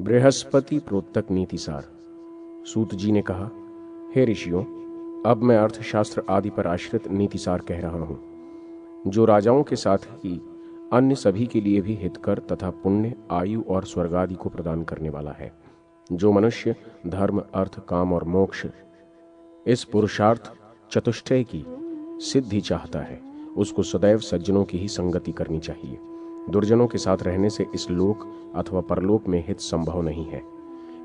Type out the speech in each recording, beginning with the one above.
बृहस्पति प्रोक्तक नीतिसार। सूत जी ने कहा, हे ऋषियों, अब मैं अर्थशास्त्र आदि पर आश्रित नीतिसार कह रहा हूं, जो राजाओं के साथ ही अन्य सभी के लिए भी हितकर तथा पुण्य, आयु और स्वर्ग आदि को प्रदान करने वाला है। जो मनुष्य धर्म, अर्थ, काम और मोक्ष, इस पुरुषार्थ चतुष्टय की सिद्धि चाहता है, उसको सदैव सज्जनों की ही संगति करनी चाहिए। दुर्जनों के साथ रहने से इस लोक अथवा परलोक में हित संभव नहीं है।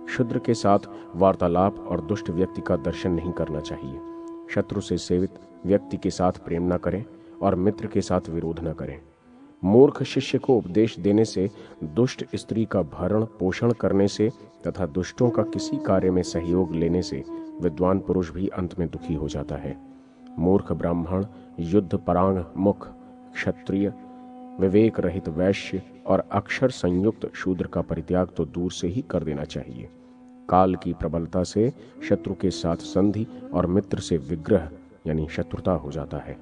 शूद्र के साथ वार्तालाप और दुष्ट व्यक्ति का दर्शन नहीं करना चाहिए। शत्रु से सेवित व्यक्ति के साथ प्रेम न करें और मित्र के साथ विरोध न करें। मूर्ख शिष्य को उपदेश देने से, दुष्ट स्त्री का भरण पोषण करने से तथा दुष्टों का किसी कार्य में सहयोग लेने से विद्वान पुरुष भी अंत में दुखी हो जाता है। मूर्ख ब्राह्मण, युद्ध परांग मुख क्षत्रिय, विवेक रहित वैश्य और अक्षर संयुक्त शूद्र का परित्याग तो दूर से ही कर देना चाहिए। काल की प्रबलता से शत्रु के साथ संधि और मित्र से विग्रह यानी शत्रुता हो जाता है।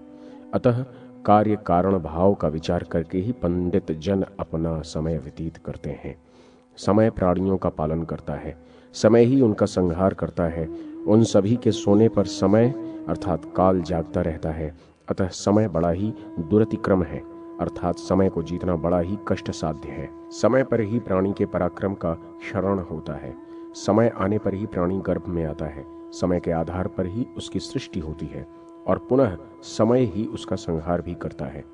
अतः कार्य कारण भाव का विचार करके ही पंडित जन अपना समय व्यतीत करते हैं। समय प्राणियों का पालन करता है, समय ही उनका संहार करता है। उन सभी के सोने पर समय अर्थात काल जागता रहता है। अतः समय बड़ा ही दुरतिक्रम है, अर्थात समय को जीतना बड़ा ही कष्ट साध्य है। समय पर ही प्राणी के पराक्रम का क्षरण होता है। समय आने पर ही प्राणी गर्भ में आता है। समय के आधार पर ही उसकी सृष्टि होती है और पुनः समय ही उसका संहार भी करता है।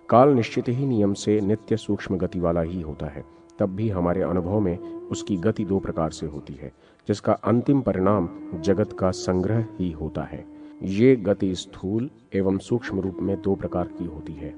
काल निश्चित ही नियम से नित्य सूक्ष्म गति वाला ही होता है। तब भी हमारे अनुभव में उसकी गति दो प्रकार से होती है, जिसका अंतिम परिणाम जगत का संग्रह ही होता है। ये गति स्थूल एवं सूक्ष्म रूप में दो प्रकार की होती है।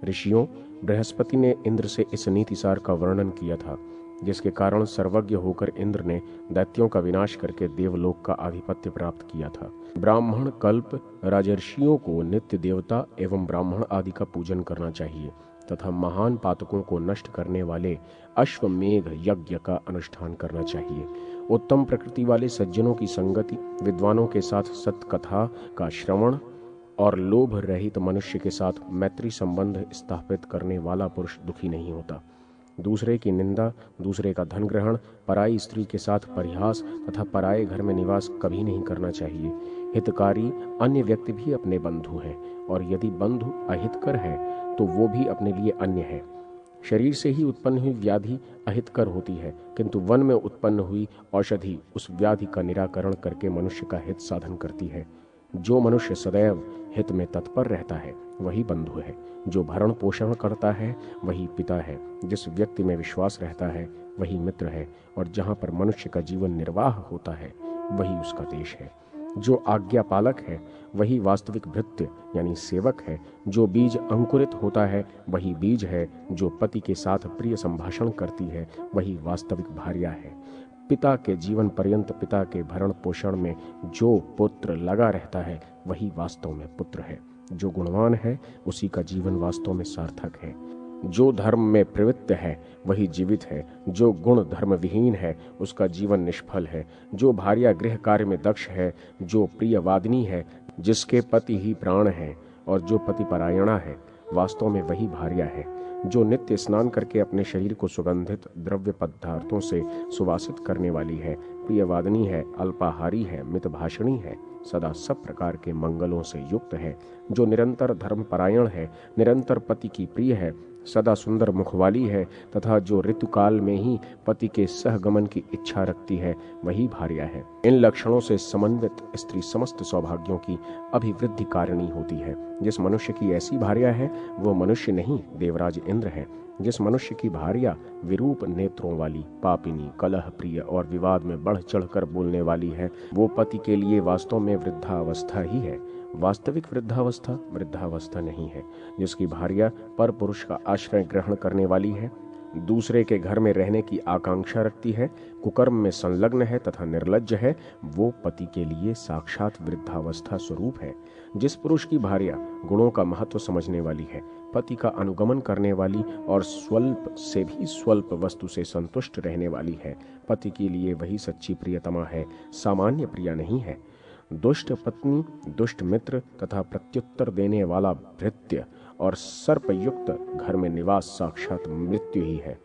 ऋषियों, बृहस्पति ने इंद्र से इस नीतिसार का वर्णन किया था, जिसके कारण सर्वज्ञ होकर इंद्र ने दैत्यों का विनाश करके देवलोक का आधिपत्य प्राप्त किया था। ब्राह्मण कल्प राजर्षियों को नित्य देवता एवं ब्राह्मण आदि का पूजन करना चाहिए तथा महान पातकों को नष्ट करने वाले अश्वमेघ यज्ञ का अनुष्ठान करना चाहिए। उत्तम प्रकृति वाले सज्जनों की संगति, विद्वानों के साथ सत्कथा का श्रवण और लोभ रहित मनुष्य के साथ मैत्री संबंध स्थापित करने वाला पुरुष दुखी नहीं होता। दूसरे की निंदा, दूसरे का धन ग्रहण, पराई स्त्री के साथ परिहास तथा पराये घर में निवास कभी नहीं करना चाहिए। हितकारी अन्य व्यक्ति भी अपने बंधु हैं और यदि बंधु अहितकर है तो वो भी अपने लिए अन्य है। शरीर से ही उत्पन्न हुई व्याधि अहितकर होती है, किंतु वन में उत्पन्न हुई औषधि उस व्याधि का निराकरण करके मनुष्य का हित साधन करती है। जो मनुष्य सदैव हित में तत्पर रहता है वही बंधु है। जो भरण पोषण करता है वही पिता है। जिस व्यक्ति में विश्वास रहता है वही मित्र है और जहाँ पर मनुष्य का जीवन निर्वाह होता है वही उसका देश है। जो आज्ञा पालक है वही वास्तविक भृत्य यानी सेवक है। जो बीज अंकुरित होता है वही बीज है। जो पति के साथ प्रिय संभाषण करती है वही वास्तविक भार्या है। पिता के जीवन पर्यंत पिता के भरण पोषण में जो पुत्र लगा रहता है वही वास्तव में पुत्र है। जो गुणवान है उसी का जीवन वास्तव में सार्थक है। जो धर्म में प्रवृत्त है वही जीवित है। जो गुण धर्म विहीन है उसका जीवन निष्फल है। जो भार्या गृह कार्य में दक्ष है, जो प्रियवादिनी है, जिसके पति ही प्राण है और जो पति परायणा है, वास्तव में वही भार्या है। जो नित्य स्नान करके अपने शरीर को सुगंधित द्रव्य पदार्थों से सुवासित करने वाली है, प्रियवादिनी है, अल्पाहारी है, मितभाषणी है, सदा सब प्रकार के मंगलों से युक्त है। जो निरंतर धर्मपरायण है, निरंतर पति की प्रिय है, सदा सुंदर मुख वाली है तथा जो ऋतुकाल में ही पति के सहगमन की इच्छा रखती है वही भार्या है। इन लक्षणों से समन्वित स्त्री समस्त सौभाग्यों की अभिवृद्धि कारिणी होती है। जिस मनुष्य की ऐसी भार्या है वो मनुष्य नहीं, देवराज इंद्र है। जिस मनुष्य की भार्या विरूप नेत्रों वाली, पापिनी, कलह प्रिय और विवाद में बढ़ चढ़कर बोलने वाली है, वो पति के लिए वास्तव में वृद्धावस्था ही है। वास्तविक वृद्धावस्था नहीं है। जिसकी भार्या पर पुरुष का आश्रय ग्रहण करने वाली है, दूसरे के घर में रहने की आकांक्षा रखती है, कुकर्म में संलग्न है तथा निर्लज्ज है, वो पति के लिए साक्षात वृद्धावस्था स्वरूप है। जिस पुरुष की भार्या गुणों का महत्व समझने वाली है, पति का अनुगमन करने वाली और स्वल्प से भी स्वल्प वस्तु से संतुष्ट रहने वाली है, पति के लिए वही सच्ची प्रियतमा है, सामान्य प्रिया नहीं है। दुष्ट पत्नी, दुष्ट मित्र तथा प्रत्युत्तर देने वाला भृत्य और सर्पयुक्त घर में निवास साक्षात मृत्यु ही है।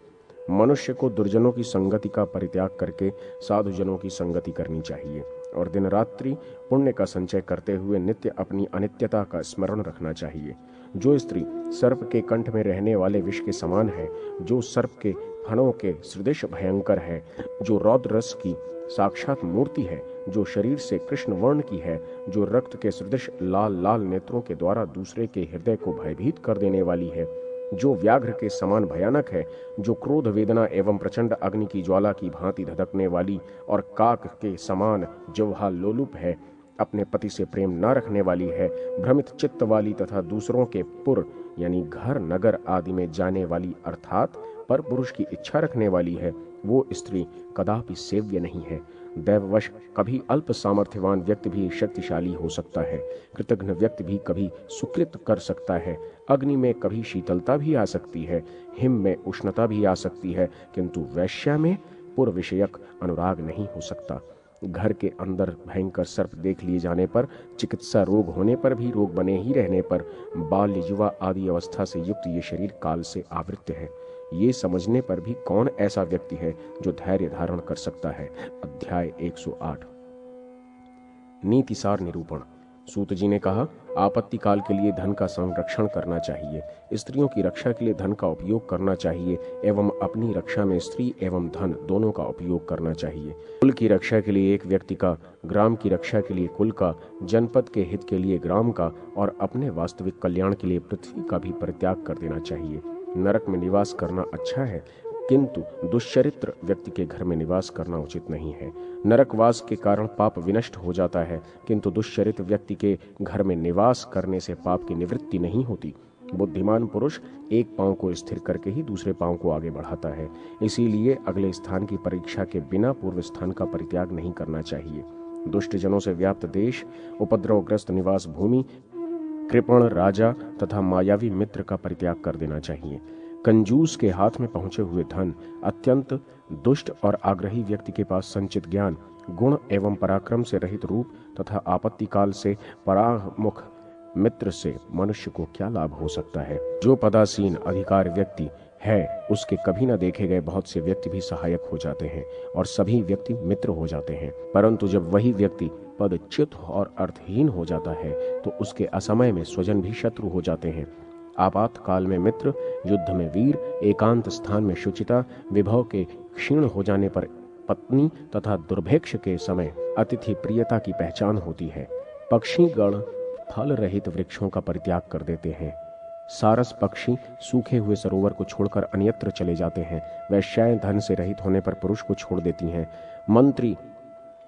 मनुष्य को दुर्जनों की संगति का परित्याग करके साधुजनों की संगति करनी चाहिए और दिन रात्रि पुण्य का संचय करते हुए नित्य अपनी अनित्यता का स्मरण रखना चाहिए। जो स्त्री सर्प के कंठ में रहने वाले विष के समान है, जो सर्प के फणों के सदृश भयंकर है, जो रौद्र रस की साक्षात मूर्ति है, जो शरीर से कृष्ण वर्ण की है, जो रक्त के सदृश लाल लाल नेत्रों के द्वारा दूसरे के हृदय को भयभीत कर देने वाली है, जो व्याघ्र के समान भयानक है, जो क्रोध वेदना एवं प्रचंड अग्नि की ज्वाला की भांति धधकने वाली और काक के समान जिह्वा लोलुप है, अपने पति से प्रेम न रखने वाली है, भ्रमित चित्त वाली तथा दूसरों के पुर यानी घर नगर आदि में जाने वाली अर्थात पर पुरुष की इच्छा रखने वाली है, वो स्त्री कदापि सेव्य नहीं है। दैववश कभी अल्प सामर्थ्यवान व्यक्ति भी शक्तिशाली हो सकता है, कृतघ्न व्यक्ति भी कभी सुकृत कर सकता है, अग्नि में कभी शीतलता भी आ सकती है, हिम में उष्णता भी आ सकती है, किंतु वैश्या में पुर विषयक अनुराग नहीं हो सकता। घर के अंदर भयंकर सर्प देख लिए जाने पर, चिकित्सा रोग होने पर भी, रोग बने ही रहने पर, बाल्य युवा आदि अवस्था से युक्त ये शरीर काल से आवृत है, ये समझने पर भी कौन ऐसा व्यक्ति है जो धैर्य धारण कर सकता है। अध्याय 108। नीतिसार निरूपण। सूत जी ने कहा, आपत्ति काल के लिए धन का संरक्षण करना चाहिए, स्त्रियों की रक्षा के लिए धन का उपयोग करना चाहिए एवं अपनी रक्षा में स्त्री एवं धन दोनों का उपयोग करना चाहिए। कुल की रक्षा के लिए एक व्यक्ति का, ग्राम की रक्षा के लिए कुल का, जनपद के हित के लिए ग्राम का और अपने वास्तविक कल्याण के लिए पृथ्वी का भी परित्याग कर देना चाहिए। नरक में निवास करना अच्छा है, किंतु दुष्चरित्र व्यक्ति के घर में निवास करना उचित नहीं है। नरकवास के कारण पाप विनष्ट हो जाता है, किंतु दुष्चरित्र व्यक्ति के घर में निवास करने से पाप की निवृत्ति नहीं होती। बुद्धिमान पुरुष एक पांव को स्थिर करके ही दूसरे पांव को आगे बढ़ाता है, इसीलिए अगले स्थान की परीक्षा के बिना पूर्व स्थान का परित्याग नहीं करना चाहिए। दुष्ट जनों से व्याप्त देश, उपद्रवग्रस्त निवास भूमि, कृपण राजा तथा मायावी मित्र का परित्याग कर देना चाहिए। कंजूस के हाथ में पहुंचे हुए धन, अत्यंत दुष्ट और आग्रही व्यक्ति के पास संचित ज्ञान, गुण एवं पराक्रम से रहित रूप तथा आपत्ति काल से परामुख मित्र से मनुष्य को क्या लाभ हो सकता है। जो पदासीन अधिकार व्यक्ति है, उसके कभी न देखे गए बहुत से व्यक्ति भी सहायक हो जाते हैं और सभी व्यक्ति मित्र हो जाते हैं, परंतु जब वही व्यक्ति पदच्युत और अर्थहीन हो जाता है तो उसके असमय में स्वजन भी शत्रु हो जाते हैं। आपातकाल में मित्र, युद्ध में वीर, एकांत स्थान में शुचिता, विभव के क्षीण हो जाने पर पत्नी तथा दुर्भिक्ष के समय अतिथि प्रियता की पहचान होती है। पक्षी गण फल रहित वृक्षों का परित्याग कर देते हैं। सारस पक्षी सूखे हुए सरोवर को छोड़कर अन्यत्र चले जाते हैं। वैश्याएं धन से रहित होने पर पुरुष को छोड़ देती हैं। मंत्री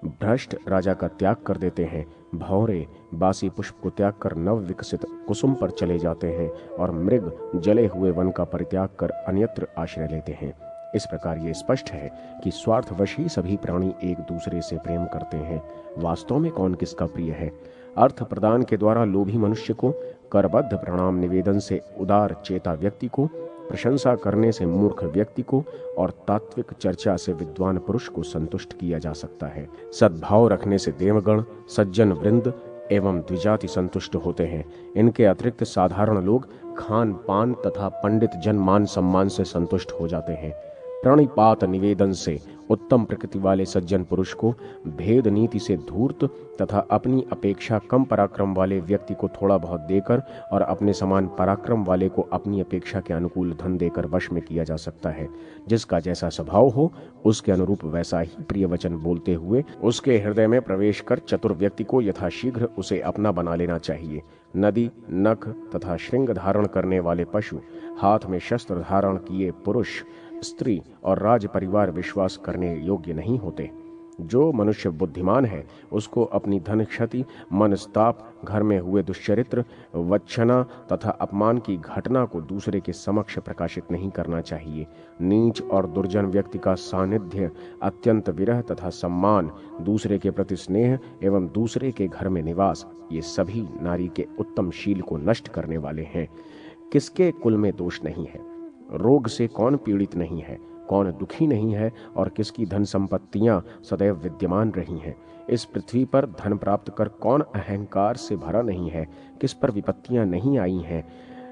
भ्रष्ट राजा का त्याग कर देते हैं। भौरे बासी पुष्प को त्याग कर नव विकसित कुसुम पर चले जाते हैं और मृग जले हुए वन का परित्याग कर अन्यत्र आश्रय लेते हैं। इस प्रकार ये स्पष्ट है कि स्वार्थवश ही सभी प्राणी एक दूसरे से प्रेम करते हैं। वास्तव में कौन किसका प्रिय है? अर्थ प्रदान के द्वारा लोभी मनुष्य को, करबद्ध प्रणाम निवेदन से उदार चेता व्यक्ति को, प्रशंसा करने से मूर्ख व्यक्ति को और तात्विक चर्चा से विद्वान पुरुष को संतुष्ट किया जा सकता है। सद्भाव रखने से देवगण, सज्जन वृंद एवं द्विजाति संतुष्ट होते हैं। इनके अतिरिक्त साधारण लोग खान पान तथा पंडित जन मान सम्मान से संतुष्ट हो जाते हैं। प्रणिपात निवेदन से उत्तम प्रकृति वाले सज्जन पुरुष को भेद नीति से धूर्त तथा अपनी अपेक्षा कम पराक्रम वाले व्यक्ति को थोड़ा बहुत देकर और अपने समान पराक्रम वाले को अपनी अपेक्षा के अनुकूल धन देकर वश में किया जा सकता है। जिसका जैसा स्वभाव हो उसके अनुरूप वैसा ही प्रिय वचन बोलते हुए उसके हृदय में प्रवेश कर चतुर व्यक्ति को यथाशीघ्र उसे अपना बना लेना चाहिए। नदी, नख तथा श्रृंग धारण करने वाले पशु, हाथ में शस्त्र धारण किए पुरुष, स्त्री और राज परिवार विश्वास करने योग्य नहीं होते। जो मनुष्य बुद्धिमान है उसको अपनी धन क्षति, मनस्ताप, घर में हुए दुष्चरित्र, वच्छना तथा अपमान की घटना को दूसरे के समक्ष प्रकाशित नहीं करना चाहिए। नीच और दुर्जन व्यक्ति का सानिध्य, अत्यंत विरह तथा सम्मान, दूसरे के प्रति स्नेह एवं दूसरे के घर में निवास, ये सभी नारी के उत्तम शील को नष्ट करने वाले हैं। किसके कुल में दोष नहीं है? रोग से कौन पीड़ित नहीं है? कौन दुखी नहीं है? और किसकी धन संपत्तियां सदैव विद्यमान रही हैं? इस पृथ्वी पर धन प्राप्त कर कौन अहंकार से भरा नहीं है? किस पर विपत्तियां नहीं आई हैं?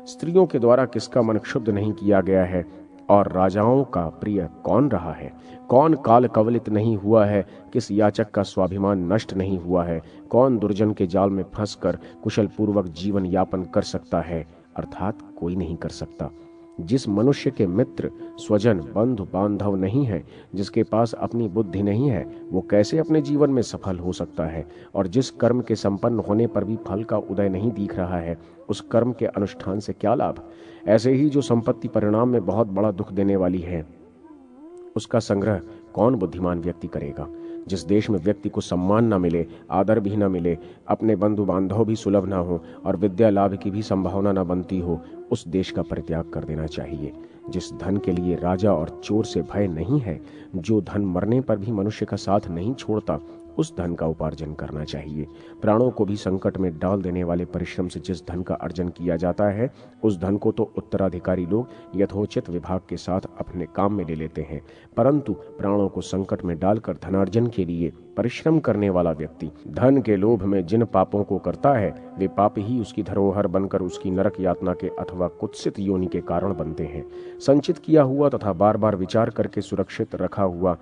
स्त्रियों के द्वारा किसका मन क्षुब्ध नहीं किया गया है? और राजाओं का प्रिय कौन रहा है? कौन काल कवलित नहीं हुआ है? किस याचक का स्वाभिमान नष्ट नहीं हुआ है? कौन दुर्जन के जाल में फंसकर कुशल पूर्वक जीवन यापन कर सकता है? अर्थात कोई नहीं कर सकता। जिस मनुष्य के मित्र, स्वजन, बंधु बांधव नहीं है, जिसके पास अपनी बुद्धि नहीं है, वो कैसे अपने जीवन में सफल हो सकता है? और जिस कर्म के संपन्न होने पर भी फल का उदय नहीं दिख रहा है, उस कर्म के अनुष्ठान से क्या लाभ? ऐसे ही जो संपत्ति परिणाम में बहुत बड़ा दुख देने वाली है, उसका संग्रह कौन बुद्धिमान व्यक्ति करेगा? जिस देश में व्यक्ति को सम्मान न मिले, आदर भी न मिले, अपने बंधु बांधव भी सुलभ न हो और विद्या लाभ की भी संभावना न बनती हो, उस देश का परित्याग कर देना चाहिए। जिस धन के लिए राजा और चोर से भय नहीं है, जो धन मरने पर भी मनुष्य का साथ नहीं छोड़ता, उस धन का उपार्जन करना चाहिए। प्राणों को भी संकट में डाल देने वाले परिश्रम से जिस धन का अर्जन किया जाता है, उस धन को तो उत्तराधिकारी लोग यथोचित विभाग के साथ अपने काम में ले लेते हैं, परंतु प्राणों को संकट में डालकर धनार्जन के लिए परिश्रम करने वाला व्यक्ति धन के लोभ में जिन पापों को करता है, वे पाप ही उसकी धरोहर बनकर उसकी नरक यातना के अथवा कुत्सित योनि के कारण बनते हैं। संचित किया हुआ तथा बार बार विचार करके सुरक्षित रखा हुआ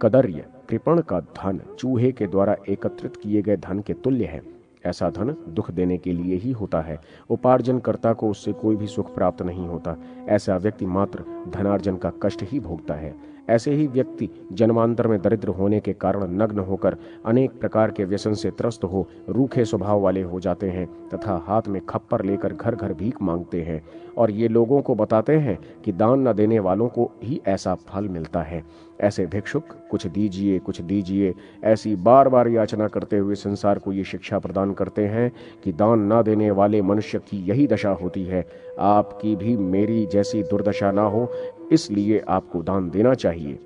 कदर्य कृपण का धन चूहे के द्वारा एकत्रित किए गए धन के तुल्य है। ऐसा धन दुख देने के लिए ही होता है। उपार्जन कर्ता को उससे कोई भी सुख प्राप्त नहीं होता। ऐसा व्यक्ति मात्र धनार्जन का कष्ट ही भोगता है। ऐसे ही व्यक्ति जन्मांतर में दरिद्र होने के कारण नग्न होकर अनेक प्रकार के व्यसन से त्रस्त हो रूखे स्वभाव वाले हो जाते हैं तथा हाथ में खप्पर लेकर घर घर भीख मांगते हैं और ये लोगों को बताते हैं कि दान न देने वालों को ही ऐसा फल मिलता है। ऐसे भिक्षुक कुछ दीजिए ऐसी बार बार याचना करते हुए संसार को ये शिक्षा प्रदान करते हैं कि दान न देने वाले मनुष्य की यही दशा होती है। आपकी भी मेरी जैसी दुर्दशा ना हो, इसलिए आपको दान देना चाहिए।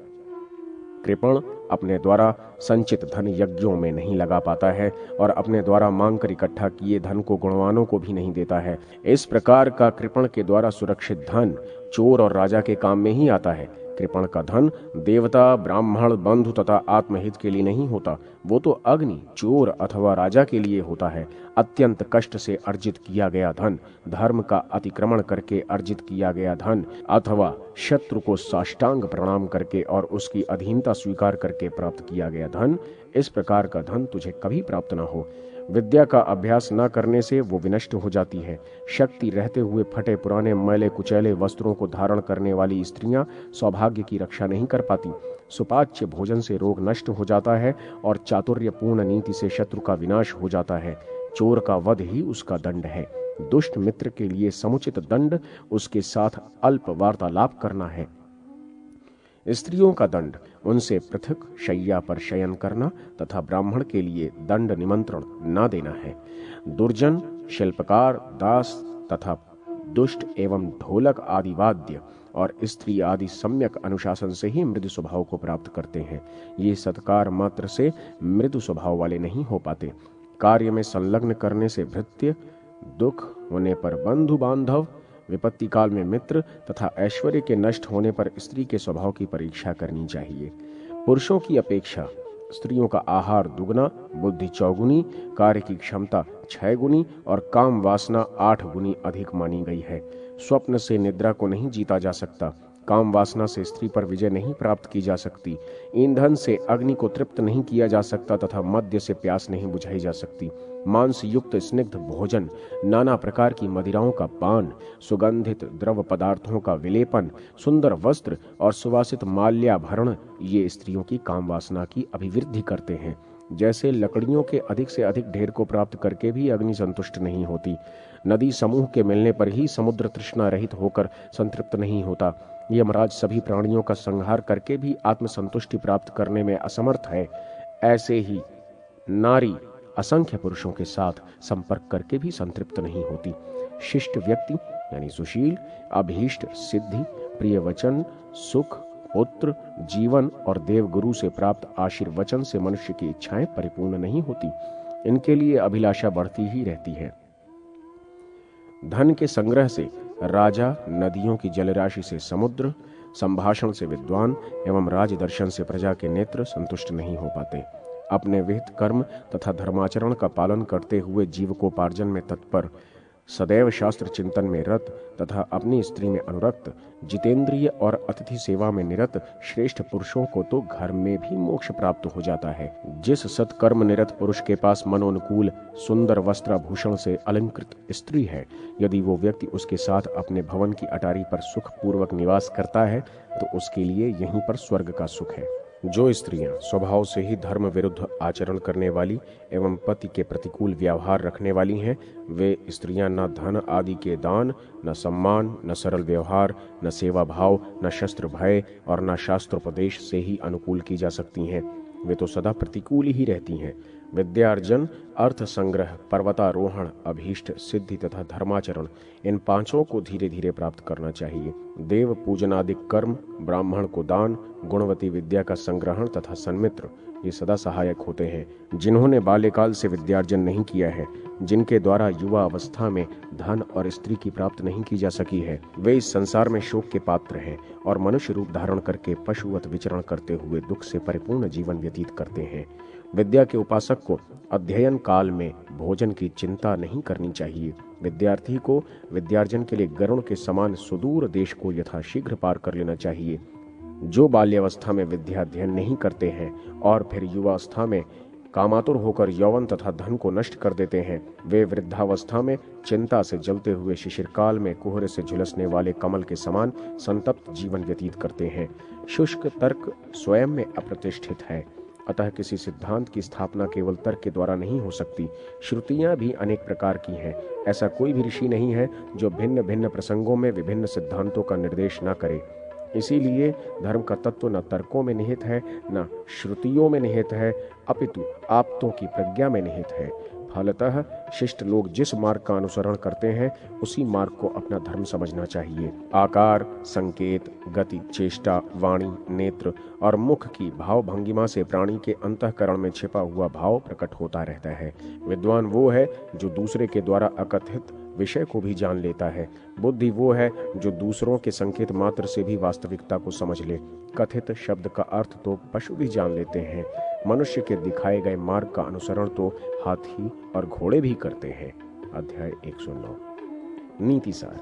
कृपण अपने द्वारा संचित धन यज्ञों में नहीं लगा पाता है और अपने द्वारा मांग कर इकट्ठा किए धन को गुणवानों को भी नहीं देता है। इस प्रकार का कृपण के द्वारा सुरक्षित धन चोर और राजा के काम में ही आता है। कृपण का धन देवता, ब्राह्मण, बंधु तथा आत्महित के लिए नहीं होता, वो तो अग्नि, चोर अथवा राजा के लिए होता है। अत्यंत कष्ट से अर्जित किया गया धन, धर्म का अतिक्रमण करके अर्जित किया गया धन अथवा शत्रु को साष्टांग प्रणाम करके और उसकी अधीनता स्वीकार करके प्राप्त किया गया धन, इस प्रकार का धन तुझे कभी प्राप्त न हो। विद्या का अभ्यास न करने से वो विनष्ट हो जाती है। शक्ति रहते हुए फटे पुराने मैले कुचैले वस्त्रों को धारण करने वाली स्त्रियां सौभाग्य की रक्षा नहीं कर पाती। सुपाच्य भोजन से रोग नष्ट हो जाता है और चातुर्यपूर्ण नीति से शत्रु का विनाश हो जाता है। चोर का वध ही उसका दंड है। दुष्ट मित्र के लिए समुचित दंड उसके साथ अल्प वार्तालाप करना है। स्त्रियों का दंड उनसे पृथक शैया पर शयन करना तथा ब्राह्मण के लिए दंड निमंत्रण न देना है। दुर्जन, शिल्पकार, दास तथा दुष्ट एवं ढोलक आदि वाद्य और स्त्री आदि सम्यक अनुशासन से ही मृदु स्वभाव को प्राप्त करते हैं। ये सत्कार मात्र से मृदु स्वभाव वाले नहीं हो पाते। कार्य में संलग्न करने से भृत्य, दुख होने पर बंधु बांधव, विपत्ति काल में मित्र तथा ऐश्वर्य के नष्ट होने पर स्त्री के स्वभाव की परीक्षा करनी चाहिए। पुरुषों की अपेक्षा स्त्रियों का आहार दुगना, बुद्धि 4 गुनी, कार्य की क्षमता 6 गुनी और काम वासना 8 गुनी अधिक मानी गई है। स्वप्न से निद्रा को नहीं जीता जा सकता। काम वासना से स्त्री पर विजय नहीं प्राप्त की जा सकती। ईंधन से अग्नि को तृप्त नहीं किया जा सकता तथा मद्य से प्यास नहीं बुझाई जा सकती। मांस युक्त स्निग्ध भोजन, नाना प्रकार की मदिराओं का पान, सुगंधित द्रव पदार्थों का विलेपन, सुंदर वस्त्र और सुवासित माल्याभरण ये स्त्रियों की काम वासना की अभिवृद्धि करते हैं। जैसे लकड़ियों के अधिक से अधिक ढेर को प्राप्त करके भी अग्नि संतुष्ट नहीं होती, नदी समूह के मिलने पर ही समुद्र तृष्णा रहित होकर संतृप्त नहीं होता, यमराज सभी प्राणियों का संहार करके भी आत्मसंतुष्टि प्राप्त करने में असमर्थ है, ऐसे ही नारी असंख्य पुरुषों के साथ संपर्क करके भी संतृप्त नहीं होती। शिष्ट व्यक्ति यानी सुशील, अभीष्ट सिद्धि, प्रिय वचन, सुख, पुत्र, जीवन और देवगुरु से प्राप्त आशीर्वचन से मनुष्य की इच्छाएं परिपूर्ण नहीं होती। इनके लिए अभिलाषा बढ़ती ही रहती है। धन के संग्रह से राजा, नदियों की जलराशि से समुद्र, संभाषण से विद्वान एवं राजदर्शन से प्रजा के नेत्र संतुष्ट नहीं हो पाते। अपने विहित कर्म तथा धर्माचरण का पालन करते हुए जीवकोपार्जन में तत्पर सदैव शास्त्र चिंतन में रत तथा अपनी स्त्री में अनुरक्त, जितेंद्रिय और अतिथि सेवा में निरत श्रेष्ठ पुरुषों को तो घर में भी मोक्ष प्राप्त हो जाता है। जिस सत्कर्म निरत पुरुष के पास मनोनुकूल सुंदर वस्त्राभूषण से अलंकृत स्त्री है, यदि वो व्यक्ति उसके साथ अपने भवन की अटारी पर सुख पूर्वक निवास करता है तो उसके लिए यहीं पर स्वर्ग का सुख है। जो स्त्रियां स्वभाव से ही धर्म विरुद्ध आचरण करने वाली एवं पति के प्रतिकूल व्यवहार रखने वाली हैं, वे स्त्रियां न धन आदि के दान, न सम्मान, न सरल व्यवहार, न सेवा भाव, न शस्त्र भय और न शास्त्रोपदेश से ही अनुकूल की जा सकती हैं। वे तो सदा प्रतिकूल ही रहती हैं। विद्यार्जन, अर्थ संग्रह, पर्वतारोहण, अभीष्ट सिद्धि तथा धर्माचरण, इन पांचों को धीरे धीरे प्राप्त करना चाहिए। देव पूजनादि कर्म, ब्राह्मण को दान, गुणवती विद्या का संग्रहण तथा सन्मित्र, ये सदा सहायक होते हैं। जिन्होंने बाल्यकाल से विद्यार्जन नहीं किया है, जिनके द्वारा युवा अवस्था में धन और स्त्री की प्राप्त नहीं की जा सकी है, वे इस संसार में शोक के पात्र हैं और मनुष्य रूप धारण करके पशुवत विचरण करते हुए दुख से परिपूर्ण जीवन व्यतीत करते हैं। विद्या के उपासक को अध्ययन काल में भोजन की चिंता नहीं करनी चाहिए। विद्यार्थी को विद्यार्जन के लिए गरुड़ के समान सुदूर देश को यथाशीघ्र पार कर लेना चाहिए। जो बाल्यावस्था में विद्याध्ययन नहीं करते हैं और फिर युवावस्था में कामातुर होकर यौवन तथा धन को नष्ट कर देते हैं, वे वृद्धावस्था में चिंता से जलते हुए शिशिर काल में कोहरे से झुलसने वाले कमल के समान संतप्त जीवन व्यतीत करते हैं। शुष्क तर्क स्वयं में अप्रतिष्ठित है, अतः किसी सिद्धांत की स्थापना केवल तर्क के द्वारा नहीं हो सकती। श्रुतियां भी अनेक प्रकार की हैं। ऐसा कोई भी ऋषि नहीं है जो भिन्न भिन्न प्रसंगों में विभिन्न सिद्धांतों का निर्देश न करे। इसीलिए धर्म का तत्व न तर्कों में निहित है, न श्रुतियों में निहित है, अपितु आप्तों की प्रज्ञा में निहित है। फलतः शिष्ट लोग जिस मार्ग का अनुसरण करते हैं, उसी मार्ग को अपना धर्म समझना चाहिए। आकार, संकेत, गति, चेष्टा, वाणी, नेत्र और मुख की भाव भंगिमा से प्राणी के अंतःकरण में छिपा हुआ भाव प्रकट होता रहता है। विद्वान वो है जो दूसरे के द्वारा अकथित विषय को भी जान लेता है। बुद्धि वो है जो दूसरों के संकेत मात्र से भी वास्तविकता को समझ ले। कथित शब्द का अर्थ तो पशु भी जान लेते हैं। मनुष्य के दिखाए गए मार्ग का अनुसरण तो हाथी और घोड़े भी करते हैं। अध्याय 109। नीति सार।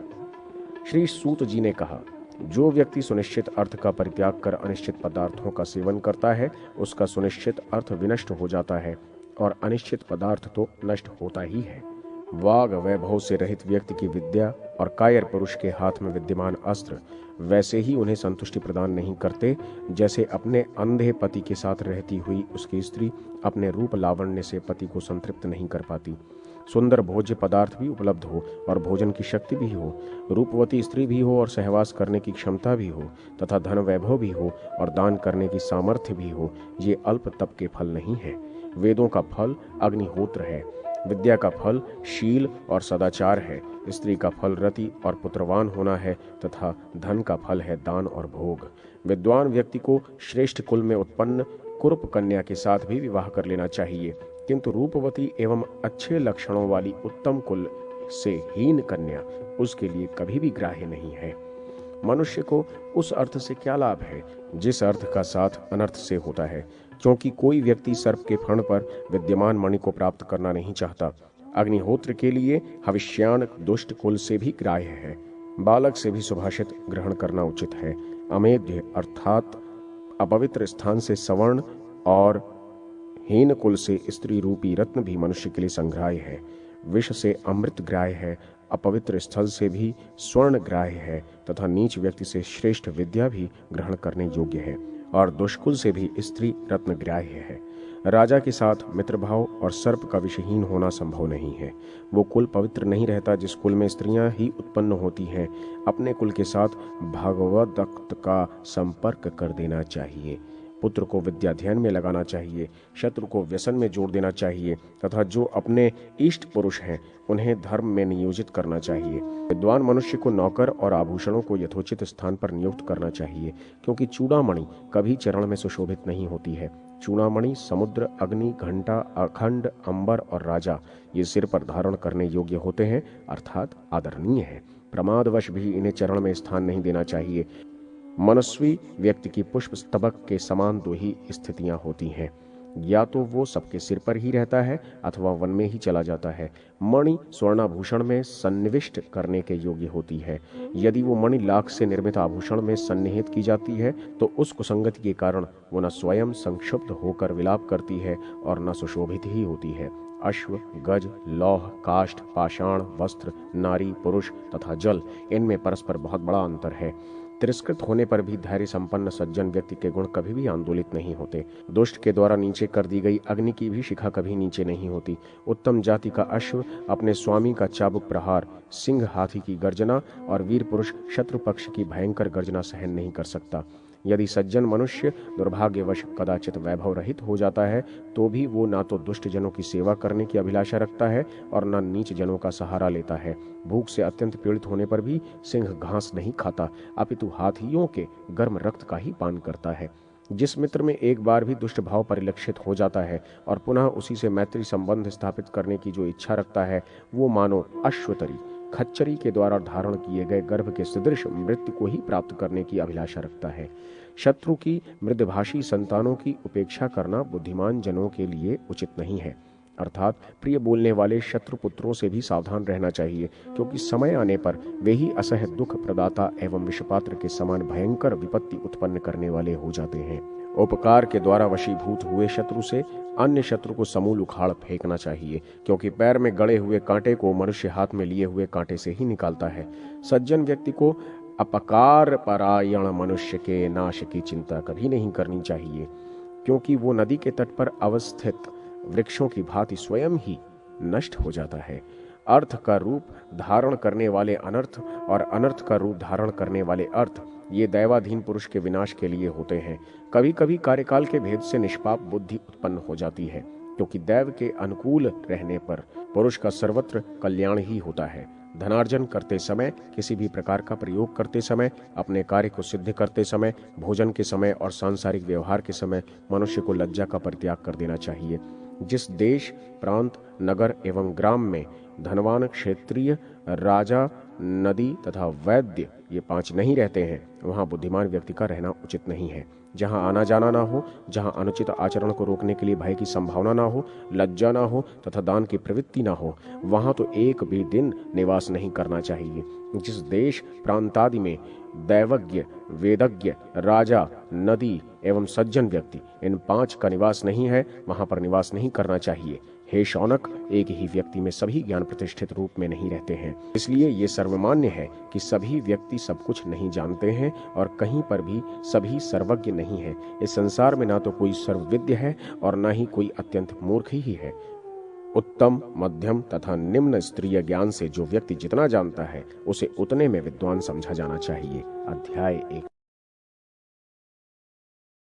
श्री सूत जी ने कहा, जो व्यक्ति सुनिश्चित अर्थ का परित्याग कर अनिश्चित पदार्थों का सेवन करता है, उसका सुनिश्चित अर्थ विनष्ट हो जाता है और अनिश्चित पदार्थ तो नष्ट होता ही है। वाग वैभव से रहित व्यक्ति की विद्या और कायर पुरुष के हाथ में विद्यमान अस्त्र वैसे ही उन्हें संतुष्टि प्रदान नहीं करते, जैसे अपने अंधे पति के साथ रहती हुई उसकी स्त्री अपने रूप लावण्य से पति को संतृप्त नहीं कर पाती। सुंदर भोज्य पदार्थ भी उपलब्ध हो और भोजन की शक्ति भी हो, रूपवती स्त्री भी हो और सहवास करने की क्षमता भी हो, तथा धन वैभव भी हो और दान करने की सामर्थ्य भी हो, ये अल्प तप के फल नहीं है। वेदों का फल अग्निहोत्र है, विद्या का फल शील और सदाचार है, स्त्री का फल रति और पुत्रवान होना है तथा धन का फल है दान और भोग। विद्वान व्यक्ति को श्रेष्ठ कुल में उत्पन्न कुरूप कन्या के साथ भी विवाह कर लेना चाहिए, किंतु रूपवती एवं अच्छे लक्षणों वाली उत्तम कुल से हीन कन्या उसके लिए कभी भी ग्राह्य नहीं है। मनुष्य को उस अर्थ से क्या लाभ है जिस अर्थ का साथ अनर्थ से होता है, क्योंकि कोई व्यक्ति सर्प के फण पर विद्यमान मणि को प्राप्त करना नहीं चाहता। अग्निहोत्र के लिए हविष्याण दुष्ट कुल से भी ग्राह्य है। बालक से भी सुभाषित ग्रहण करना उचित है। अमेध्य अर्थात अपवित्र स्थान से सवर्ण और हीन कुल से स्त्री रूपी रत्न भी मनुष्य के लिए संग्राह्य है। विष से अमृत ग्राह्य है, अपवित्र स्थल से भी स्वर्ण ग्राह्य है तथा नीच व्यक्ति से श्रेष्ठ विद्या भी ग्रहण करने योग्य है और दुष्कुल से भी स्त्री रत्न ग्राह्य है। राजा के साथ मित्रभाव और सर्प का विषहीन होना संभव नहीं है। वो कुल पवित्र नहीं रहता जिस कुल में स्त्रियां ही उत्पन्न होती हैं। अपने कुल के साथ भागवत का संपर्क कर देना चाहिए। पुत्र को विद्याध्ययन में लगाना चाहिए, शत्रु को व्यसन में जोड़ देना चाहिए तथा जो अपने इष्ट पुरुष हैं उन्हें धर्म में नियोजित करना चाहिए। विद्वान मनुष्य को नौकर और आभूषणों को यथोचित स्थान पर नियुक्त करना चाहिए, क्योंकि चूड़ामणि कभी चरण में सुशोभित नहीं होती है। चूड़ामणि समुद्र, अग्नि, घंटा, अखंड, अंबर और राजा ये सिर पर धारण करने योग्य होते हैं, अर्थात आदरणीय है। प्रमादवश भी इन्हें चरण में स्थान नहीं देना चाहिए। मनस्वी व्यक्ति की पुष्प स्तबक के समान दो ही स्थितियां होती हैं। या तो वो सबके सिर पर ही रहता है अथवा वन में ही चला जाता है। मणि स्वर्णाभूषण में सन्निविष्ट करने के योग्य होती है। यदि वो मणि लाख से निर्मित आभूषण में सन्निहित की जाती है तो उस कुसंगति के कारण वो न स्वयं संक्षुब्ध होकर विलाप करती है और न सुशोभित ही होती है। अश्व, गज, लौह, काष्ठ, पाषाण, वस्त्र, नारी, पुरुष तथा जल, इनमें परस्पर बहुत बड़ा अंतर है। तिरस्कृत होने पर भी धैर्य संपन्न सज्जन व्यक्ति के गुण कभी भी आंदोलित नहीं होते। दुष्ट के द्वारा नीचे कर दी गई अग्नि की भी शिखा कभी नीचे नहीं होती। उत्तम जाति का अश्व अपने स्वामी का चाबुक प्रहार, सिंह हाथी की गर्जना और वीर पुरुष शत्रु पक्ष की भयंकर गर्जना सहन नहीं कर सकता। यदि सज्जन मनुष्य दुर्भाग्यवश कदाचित वैभव रहित हो जाता है तो भी वो ना तो दुष्ट जनों की सेवा करने की अभिलाषा रखता है और न नीच जनों का सहारा लेता है। भूख से अत्यंत पीड़ित होने पर भी सिंह घास नहीं खाता, अपितु हाथियों के गर्म रक्त का ही पान करता है। जिस मित्र में एक बार भी दुष्ट भाव परिलक्षित हो जाता है और पुनः उसी से मैत्री संबंध स्थापित करने की जो इच्छा रखता है, वो मानो अश्वतरी खच्चरी के द्वारा धारण किए गए गर्भ के सदृश मृत्यु को ही प्राप्त करने की अभिलाषा रखता है। शत्रु की मृदभाषी संतानों की उपेक्षा करना बुद्धिमान जनों के लिए उचित नहीं है। अर्थात प्रिय बोलने वाले शत्रु पुत्रों से भी सावधान रहना चाहिए, क्योंकि समय आने पर वे ही असह्य दुख प्रदाता एवं विषपात्र के समान भयंकर विपत्ति उत्पन्न करने वाले हो जाते हैं। उपकार के द्वारा वशीभूत हुए शत्रु से अन्य शत्रु को समूल उखाड़ फेंकना चाहिए, क्योंकि पैर में गड़े हुए कांटे को मनुष्य हाथ में लिए हुए कांटे से ही निकालता है। सज्जन व्यक्ति को अपकार परायण मनुष्य के नाश की चिंता कभी नहीं करनी चाहिए, क्योंकि वो नदी के तट पर अवस्थित वृक्षों की भांति स्वयं ही नष्ट हो जाता है। अर्थ का रूप धारण करने वाले अनर्थ और अनर्थ का रूप धारण करने वाले अर्थ, ये दैवाधीन पुरुष के विनाश के लिए होते हैं। कभी कभी कार्यकाल के भेद से निष्पाप बुद्धि उत्पन्न हो जाती है, क्योंकि दैव के अनुकूल रहने पर पुरुष का सर्वत्र कल्याण ही होता है। धनार्जन करते समय, किसी भी प्रकार का प्रयोग करते समय, अपने कार्य को सिद्ध करते समय, भोजन के समय और सांसारिक व्यवहार के समय मनुष्य को लज्जा का परित्याग कर देना चाहिए। जिस देश, प्रांत, नगर एवं ग्राम में धनवान, क्षेत्रीय, राजा, नदी तथा वैद्य ये पांच नहीं रहते हैं, वहां बुद्धिमान व्यक्ति का रहना उचित नहीं है। जहां आना जाना ना हो, जहां अनुचित आचरण को रोकने के लिए भय की संभावना ना हो, लज्जा ना हो तथा दान की प्रवृत्ति ना हो, वहां तो एक भी दिन निवास नहीं करना चाहिए। जिस देश, प्रांतादि में दैवज्ञ, वेदज्ञ, राजा, नदी एवं सज्जन व्यक्ति, इन पांच का निवास नहीं है, वहां पर निवास नहीं करना चाहिए। हे शौनक, एक ही व्यक्ति में सभी ज्ञान प्रतिष्ठित रूप में नहीं रहते हैं। इसलिए ये सर्वमान्य है कि सभी व्यक्ति सब कुछ नहीं जानते हैं और कहीं पर भी सभी सर्वज्ञ नहीं है। इस संसार में ना तो कोई सर्वविद्य है और ना ही कोई अत्यंत मूर्ख ही है। उत्तम, मध्यम तथा निम्न स्तरीय ज्ञान से जो व्यक्ति जितना जानता है, उसे उतने में विद्वान समझा जाना चाहिए। अध्याय 1।